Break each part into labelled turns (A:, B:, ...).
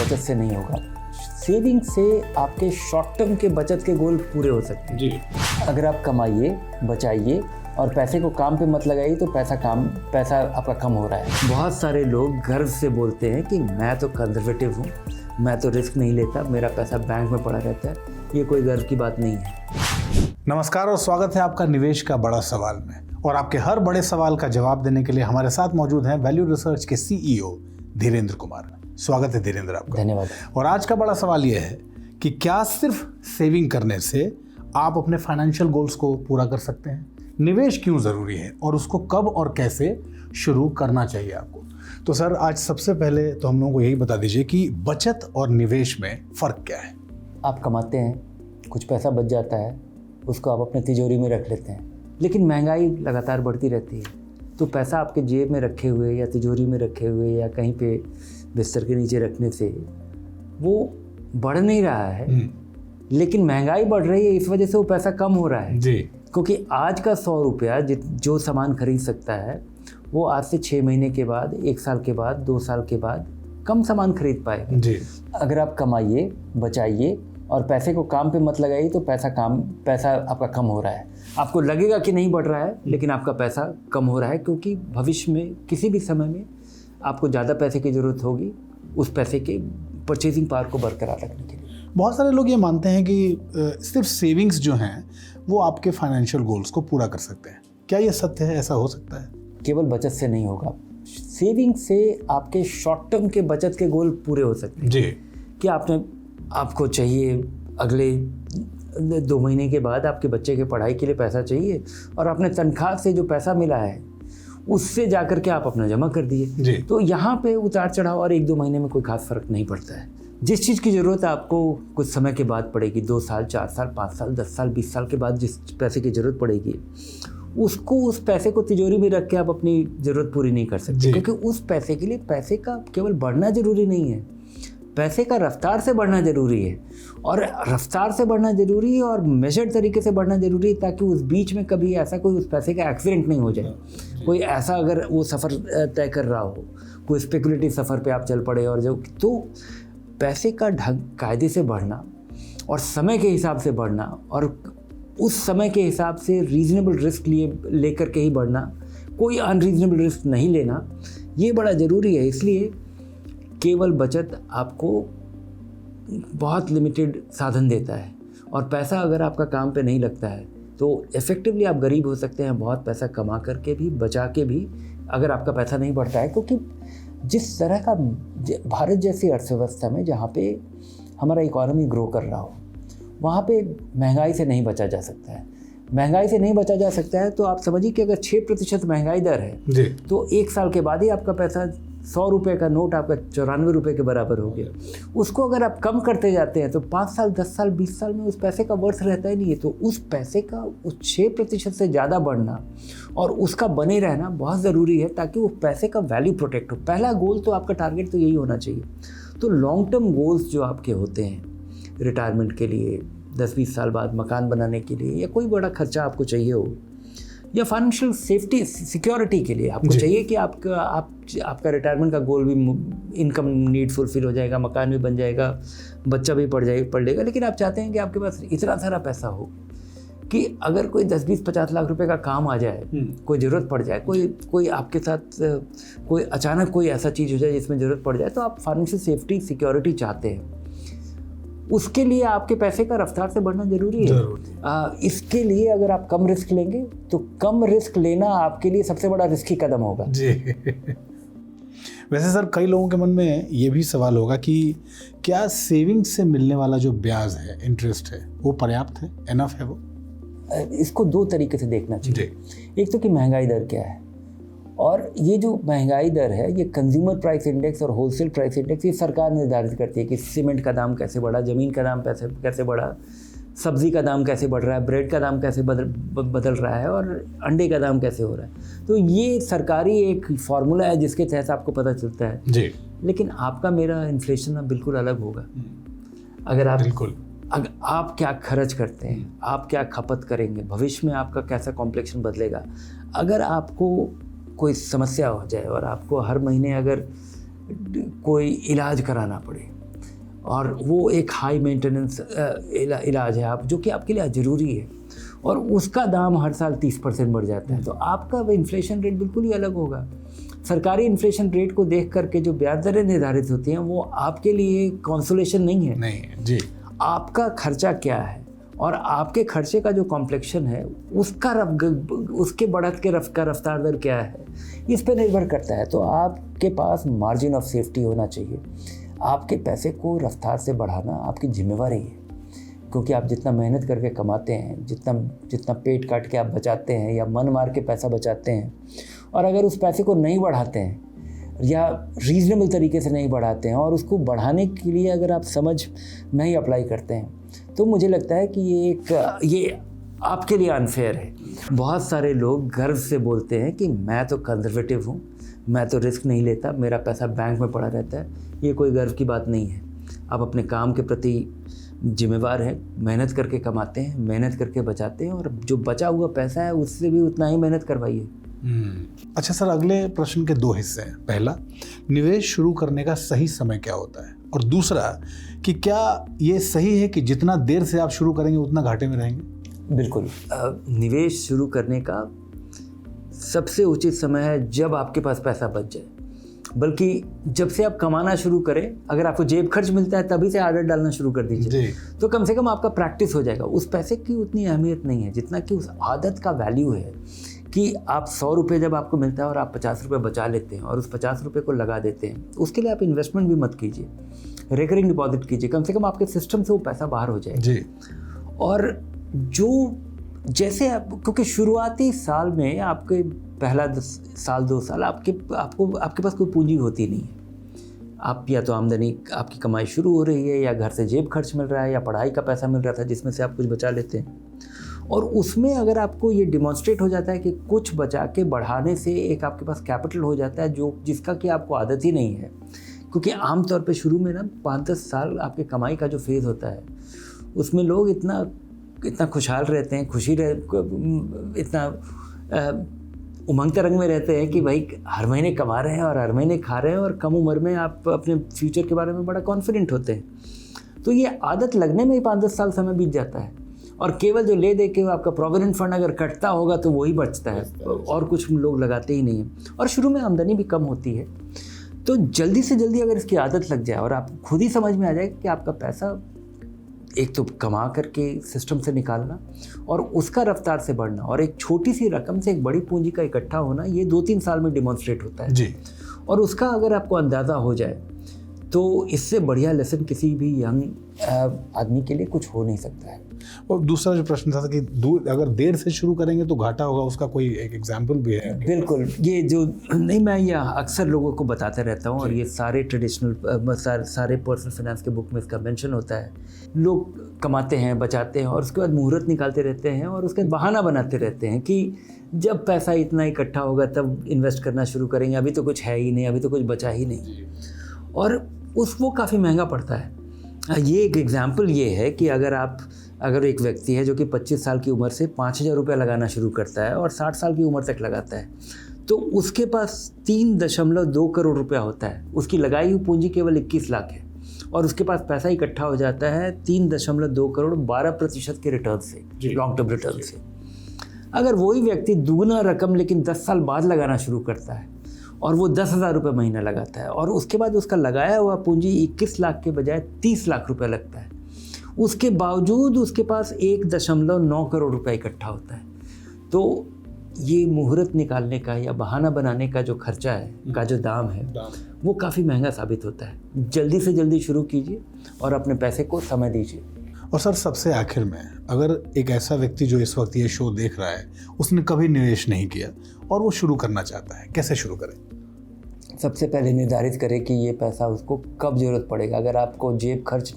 A: बचत से नहीं होगा। सेविंग से आपके शॉर्ट टर्म के बचत के गोल पूरे हो सकते हैं जी। अगर आप कमाइए, बचाइए और पैसे को काम पे मत लगाइए तो पैसा आपका कम हो रहा है। बहुत सारे लोग गर्व से बोलते हैं कि मैं तो कंजर्वेटिव हूँ, मैं तो रिस्क नहीं लेता, मेरा पैसा बैंक में पड़ा रहता है। ये कोई गर्व की बात नहीं है।
B: नमस्कार और स्वागत है आपका निवेश का बड़ा सवाल में। और आपके हर बड़े सवाल का जवाब देने के लिए हमारे साथ मौजूद हैं वैल्यू रिसर्च के CEO धीरेन्द्र कुमार। स्वागत है धीरेन्द्र आपका।
A: धन्यवाद।
B: और आज का बड़ा सवाल यह है कि क्या सिर्फ सेविंग करने से आप अपने फाइनेंशियल गोल्स को पूरा कर सकते हैं? निवेश क्यों ज़रूरी है और उसको कब और कैसे शुरू करना चाहिए आपको? तो सर, आज सबसे पहले तो हम लोगों को यही बता दीजिए कि बचत और निवेश में फ़र्क क्या है?
A: आप कमाते हैं, कुछ पैसा बच जाता है, उसको आप अपने तिजोरी में रख लेते हैं, लेकिन महंगाई लगातार बढ़ती रहती है, तो पैसा आपके जेब में रखे हुए या तिजोरी में रखे हुए या कहीं पे बिस्तर के नीचे रखने से वो बढ़ नहीं रहा है, लेकिन महंगाई बढ़ रही है, इस वजह से वो पैसा कम हो रहा है जी। क्योंकि आज का 100 रुपया जो सामान खरीद सकता है वो आज से 6 महीने के बाद, 1 साल के बाद, 2 साल के बाद कम सामान खरीद पाएगा जी। अगर आप कमाइए, बचाइए और पैसे को काम पे मत लगाइए तो पैसा आपका कम हो रहा है। आपको लगेगा कि नहीं बढ़ रहा है, लेकिन आपका पैसा कम हो रहा है, क्योंकि भविष्य में किसी भी समय में आपको ज़्यादा पैसे की ज़रूरत होगी उस पैसे के परचेजिंग पावर को बरकरार रखने के लिए।
B: बहुत सारे लोग ये मानते हैं कि सिर्फ सेविंग्स जो हैं वो आपके फाइनेंशियल गोल्स को पूरा कर सकते हैं। क्या ये सत्य है? ऐसा हो सकता है?
A: केवल बचत से नहीं होगा। सेविंग से आपके शॉर्ट टर्म के बचत के गोल पूरे हो सकते हैं जी। कि आपको चाहिए अगले 2 महीने के बाद आपके बच्चे के पढ़ाई के लिए पैसा चाहिए और अपने तनख्वाह से जो पैसा मिला है उससे जाकर के आप अपना जमा कर दिए, तो यहाँ पे उतार चढ़ाव और 1-2 महीने में कोई खास फर्क नहीं पड़ता है। जिस चीज़ की ज़रूरत आपको कुछ समय के बाद पड़ेगी, 2 साल, 4 साल, 5 साल, 10 साल, 20 साल के बाद जिस पैसे की ज़रूरत पड़ेगी, उस पैसे को तिजोरी में रख के आप अपनी ज़रूरत पूरी नहीं कर सकते, क्योंकि उस पैसे के लिए पैसे का केवल बढ़ना ज़रूरी नहीं है, पैसे का रफ्तार से बढ़ना ज़रूरी है। और रफ्तार से बढ़ना ज़रूरी है और मेजर्ड तरीके से बढ़ना ज़रूरी है, ताकि उस बीच में कभी ऐसा कोई उस पैसे का एक्सीडेंट नहीं हो जाए। कोई ऐसा अगर वो सफ़र तय कर रहा हो, कोई स्पेकुलेटिव सफ़र पे आप चल पड़े और तो पैसे का ढंग कायदे से बढ़ना और समय के हिसाब से बढ़ना और उस समय के हिसाब से रीज़नेबल रिस्क लेकर के ही बढ़ना, कोई अनरीज़नेबल रिस्क नहीं लेना, ये बड़ा ज़रूरी है। इसलिए केवल बचत आपको बहुत लिमिटेड साधन देता है और पैसा अगर आपका काम पे नहीं लगता है तो इफ़ेक्टिवली आप गरीब हो सकते हैं, बहुत पैसा कमा करके भी, बचा के भी, अगर आपका पैसा नहीं बढ़ता है। क्योंकि जिस तरह का भारत जैसी अर्थव्यवस्था में जहाँ पे हमारा इकोनॉमी ग्रो कर रहा हो, वहाँ पे महंगाई से नहीं बचा जा सकता है। महंगाई से नहीं बचा जा सकता है तो आप समझिए कि अगर 6% महंगाई दर है तो 1 साल के बाद ही आपका पैसा 100 रुपये का नोट आपका 94 रुपये के बराबर हो गया। उसको अगर आप कम करते जाते हैं तो 5 साल, 10 साल, 20 साल में उस पैसे का वर्थ रहता ही नहीं है। तो उस पैसे का उस 6% से ज़्यादा बढ़ना और उसका बने रहना बहुत ज़रूरी है, ताकि उस पैसे का वैल्यू प्रोटेक्ट हो। पहला गोल तो आपका टारगेट तो यही होना चाहिए। तो लॉन्ग टर्म गोल्स जो आपके होते हैं, रिटायरमेंट के लिए, 10-20 साल बाद मकान बनाने के लिए, या कोई बड़ा खर्चा आपको चाहिए हो, या फाइनेंशियल सेफ्टी सिक्योरिटी के लिए आपको चाहिए कि आपका रिटायरमेंट का गोल भी, इनकम नीड फुलफिल हो जाएगा, मकान भी बन जाएगा, बच्चा भी पढ़ लेगा, लेकिन आप चाहते हैं कि आपके पास इतना सारा पैसा हो कि अगर कोई 10-20-50 लाख रुपए का काम आ जाए, कोई ज़रूरत पड़ जाए, कोई आपके साथ कोई अचानक कोई ऐसा चीज़ हो जाए जिसमें ज़रूरत पड़ जाए, तो आप फाइनेंशियल सेफ्टी सिक्योरिटी चाहते हैं। उसके लिए आपके पैसे का रफ्तार से बढ़ना ज़रूरी है। इसके लिए अगर आप कम रिस्क लेंगे तो कम रिस्क लेना आपके लिए सबसे बड़ा रिस्की कदम होगा जी।
B: वैसे सर, कई लोगों के मन में ये भी सवाल होगा कि क्या सेविंग से मिलने वाला जो ब्याज है, इंटरेस्ट है, वो पर्याप्त है, एनफ है वो?
A: इसको 2 तरीके से देखना चाहिए। एक तो कि महंगाई दर क्या है, और ये जो महंगाई दर है ये कंज्यूमर प्राइस इंडेक्स और होलसेल प्राइस इंडेक्स, ये सरकार निर्धारित करती है कि सीमेंट का दाम कैसे बढ़ा, ज़मीन का दाम कैसे बढ़ा, सब्ज़ी का दाम कैसे बढ़ रहा है, ब्रेड का दाम कैसे बदल रहा है और अंडे का दाम कैसे हो रहा है। तो ये सरकारी एक फार्मूला है जिसके तहत आपको पता चलता है जी। लेकिन आपका मेरा इन्फ्लेशन अब बिल्कुल अलग होगा। अगर आप क्या खर्च करते हैं, आप क्या खपत करेंगे, भविष्य में आपका कैसा कॉम्प्लेक्शन बदलेगा। अगर आपको कोई समस्या हो जाए और आपको हर महीने अगर कोई इलाज कराना पड़े और वो एक हाई मेंटेनेंस इलाज है आप जो कि आपके लिए ज़रूरी है, और उसका दाम हर साल 30% बढ़ जाता है, तो आपका इन्फ्लेशन रेट बिल्कुल ही अलग होगा। सरकारी इन्फ्लेशन रेट को देख करके जो ब्याज दरें निर्धारित होती हैं वो आपके लिए कंसोलेशन नहीं है।
B: नहीं जी।
A: आपका खर्चा क्या है और आपके खर्चे का जो कॉम्प्लेक्शन है उसका उसके बढ़त के रफ्तार दर क्या है, इस पर निर्भर करता है। तो आपके पास मार्जिन ऑफ सेफ्टी होना चाहिए। आपके पैसे को रफ्तार से बढ़ाना आपकी जिम्मेवारी है, क्योंकि आप जितना मेहनत करके कमाते हैं, जितना पेट काट के आप बचाते हैं या मन मार के पैसा बचाते हैं, और अगर उस पैसे को नहीं बढ़ाते हैं या रीज़नेबल तरीके से नहीं बढ़ाते हैं और उसको बढ़ाने के लिए अगर आप समझ नहीं अप्लाई करते हैं, तो मुझे लगता है कि ये आपके लिए अनफेयर है। बहुत सारे लोग गर्व से बोलते हैं कि मैं तो कंजर्वेटिव हूँ, मैं तो रिस्क नहीं लेता, मेरा पैसा बैंक में पड़ा रहता है। ये कोई गर्व की बात नहीं है। आप अपने काम के प्रति जिम्मेवार हैं, मेहनत करके कमाते हैं, मेहनत करके बचाते हैं, और जो बचा हुआ पैसा है उससे भी उतना ही मेहनत करवाइए।
B: अच्छा सर, अगले प्रश्न के 2 हिस्से हैं। पहला, निवेश शुरू करने का सही समय क्या होता है, और दूसरा कि क्या ये सही है कि जितना देर से आप शुरू करेंगे उतना घाटे में रहेंगे?
A: बिल्कुल, निवेश शुरू करने का सबसे उचित समय है जब आपके पास पैसा बच जाए, बल्कि जब से आप कमाना शुरू करें। अगर आपको जेब खर्च मिलता है तभी से आदत डालना शुरू कर दीजिए, तो कम से कम आपका प्रैक्टिस हो जाएगा। उस पैसे की उतनी अहमियत नहीं है जितना कि उस आदत का वैल्यू है कि आप 100 रुपये जब आपको मिलता है और आप 50 रुपये बचा लेते हैं और उस 50 रुपये को लगा देते हैं, उसके लिए आप इन्वेस्टमेंट भी मत कीजिए, रिकरिंग डिपॉजिट कीजिए। कम से कम आपके सिस्टम से वो पैसा बाहर हो जाएगा जी। और जो जैसे आप, क्योंकि शुरुआती साल में आपके पहला 2 साल आपके पास कोई पूंजी होती नहीं है। आप या तो आमदनी, आपकी कमाई शुरू हो रही है, या घर से जेब खर्च मिल रहा है, या पढ़ाई का पैसा मिल रहा था जिसमें से आप कुछ बचा लेते हैं। और उसमें अगर आपको ये डिमॉन्स्ट्रेट हो जाता है कि कुछ बचा के बढ़ाने से एक आपके पास कैपिटल हो जाता है जिसका कि आपको आदत ही नहीं है, क्योंकि आमतौर पे शुरू में ना 5-10 साल आपके कमाई का जो फेज़ होता है उसमें लोग इतना खुशहाल रहते हैं, इतना उमंग तरंग में रहते हैं कि भाई हर महीने कमा रहे हैं और हर महीने खा रहे हैं, और कम उम्र में आप अपने फ्यूचर के बारे में बड़ा कॉन्फिडेंट होते हैं। तो ये आदत लगने में ही 5-10 साल समय बीत जाता है, और केवल जो ले दे के आपका प्रोविडेंट फंड अगर कटता होगा तो वही बचता है, और कुछ लोग लगाते ही नहीं हैं। और शुरू में आमदनी भी कम होती है। तो जल्दी से जल्दी अगर इसकी आदत लग जाए और आप खुद ही समझ में आ जाए कि आपका पैसा एक तो कमा करके सिस्टम से निकालना और उसका रफ्तार से बढ़ना, और एक छोटी सी रकम से एक बड़ी पूंजी का इकट्ठा होना, ये 2-3 साल में डिमॉन्स्ट्रेट होता है जी। और उसका अगर आपको अंदाज़ा हो जाए तो इससे बढ़िया लेसन किसी भी यंग आदमी के लिए कुछ हो नहीं सकता है।
B: और दूसरा जो प्रश्न था कि अगर देर से शुरू करेंगे तो घाटा होगा, उसका कोई एक एग्जाम्पल भी है?
A: बिल्कुल, ये जो नहीं, मैं ये अक्सर लोगों को बताते रहता हूँ, और ये सारे ट्रेडिशनल सारे पर्सनल फाइनेंस के बुक में इसका मेंशन होता है। लोग कमाते हैं, बचाते हैं, और उसके बाद मुहूर्त निकालते रहते हैं, और उसके बहाना बनाते रहते हैं कि जब पैसा इतना इकट्ठा होगा तब इन्वेस्ट करना शुरू करेंगे, अभी तो कुछ है ही नहीं, अभी तो कुछ बचा ही नहीं, और वो काफ़ी महंगा पड़ता है। ये एक एग्जाम्पल ये है कि अगर एक व्यक्ति है जो कि 25 साल की उम्र से 5,000 रुपये लगाना शुरू करता है और 60 साल की उम्र तक लगाता है, तो उसके पास 3.2 करोड़ रुपया होता है। उसकी लगाई हुई पूंजी केवल 21 लाख है, और उसके पास पैसा इकट्ठा हो जाता है 3.2 करोड़ 12% के रिटर्न से, लॉन्ग टर्म रिटर्न से। अगर वही व्यक्ति दुगना रकम लेकिन 10 साल बाद लगाना शुरू करता है और वो 10,000 रुपये महीना लगाता है, और उसके बाद उसका लगाया हुआ पूंजी 21 लाख के बजाय 30 लाख रुपये लगता है, उसके बावजूद उसके पास 1.9 करोड़ रुपये इकट्ठा होता है, तो ये मुहूर्त निकालने का या बहाना बनाने का जो खर्चा है, का जो दाम है, वो काफ़ी महंगा साबित होता है। जल्दी से जल्दी शुरू कीजिए और अपने पैसे को समय दीजिए।
B: और सर, सबसे आखिर में, अगर एक ऐसा व्यक्ति जो इस वक्त ये शो देख रहा है, उसने कभी निवेश नहीं किया और वो शुरू करना चाहता है, कैसे शुरू करें?
A: सबसे पहले निर्धारित करें कि ये पैसा उसको कब ज़रूरत पड़ेगा। अगर आपको जेब खर्च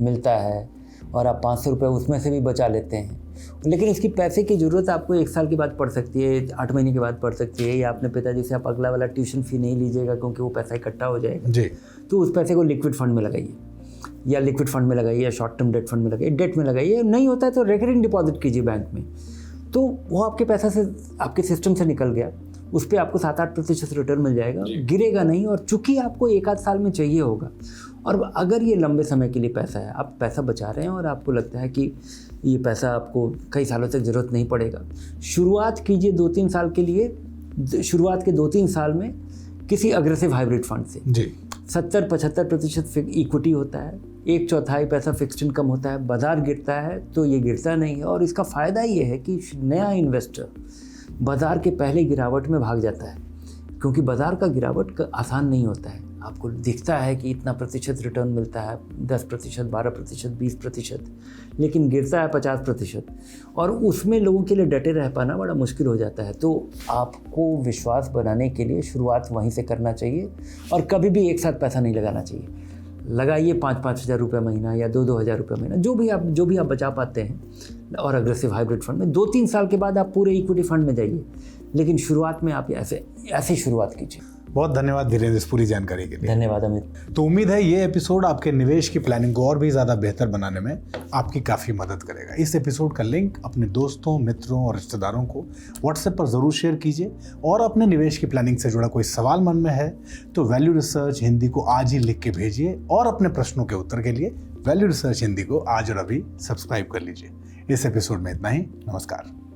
A: मिलता है और आप 500 रुपये उसमें से भी बचा लेते हैं, लेकिन उसकी पैसे की ज़रूरत आपको 1 साल के बाद पड़ सकती है, 8 महीने के बाद पड़ सकती है, या अपने पिताजी से आप अगला वाला ट्यूशन फ़ी नहीं लीजिएगा क्योंकि वो पैसा इकट्ठा हो जाएगा जी, तो उस पैसे को लिक्विड फंड में लगाइए, या लिक्विड फंड में लगाइए, या शॉर्ट टर्म डेट फंड में लगाइए, डेट में लगाइए। नहीं होता है तो रिकरिंग डिपॉजिट कीजिए बैंक में, तो वो आपके पैसा से, आपके सिस्टम से निकल गया, उस पर आपको 7-8% रिटर्न मिल जाएगा, गिरेगा नहीं। और चूंकि आपको 1 आध साल में चाहिए होगा, और अगर ये लंबे समय के लिए पैसा है, आप पैसा बचा रहे हैं और आपको लगता है कि ये पैसा आपको कई सालों तक ज़रूरत नहीं पड़ेगा, शुरुआत कीजिए 2-3 साल के लिए। शुरुआत के 2-3 साल में किसी अग्रेसिव हाइब्रिड फंड से
B: जी
A: 70-75% इक्विटी होता है, 1/4 पैसा फिक्स्ड इनकम होता है। बाज़ार गिरता है तो ये गिरता नहीं है, और इसका फ़ायदा ये है कि नया इन्वेस्टर बाज़ार के पहले गिरावट में भाग जाता है, क्योंकि बाज़ार का गिरावट आसान नहीं होता है। आपको दिखता है कि इतना प्रतिशत रिटर्न मिलता है, 10%, 12%, 20%, लेकिन गिरता है 50%, और उसमें लोगों के लिए डटे रह पाना बड़ा मुश्किल हो जाता है। तो आपको विश्वास बनाने के लिए शुरुआत वहीं से करना चाहिए, और कभी भी एक साथ पैसा नहीं लगाना चाहिए। लगाइए 5-5 हज़ार रुपये महीना या 2-2 हज़ार रुपये महीना, जो भी आप बचा पाते हैं, और अग्रेसिव हाइब्रिड फंड में 2-3 साल के बाद आप पूरे इक्विटी फंड में जाइए, लेकिन शुरुआत में आप ऐसे शुरुआत कीजिए।
B: बहुत धन्यवाद धीरेन्द्र इस पूरी जानकारी के लिए।
A: धन्यवाद अमित।
B: तो उम्मीद है ये एपिसोड आपके निवेश की प्लानिंग को और भी ज़्यादा बेहतर बनाने में आपकी काफ़ी मदद करेगा। इस एपिसोड का लिंक अपने दोस्तों, मित्रों और रिश्तेदारों को व्हाट्सएप पर ज़रूर शेयर कीजिए, और अपने निवेश की प्लानिंग से जुड़ा कोई सवाल मन में है तो वैल्यू रिसर्च हिंदी को आज ही लिख के भेजिए, और अपने प्रश्नों के उत्तर के लिए वैल्यू रिसर्च हिंदी को आज और अभी सब्सक्राइब कर लीजिए। इस एपिसोड में इतना ही। नमस्कार।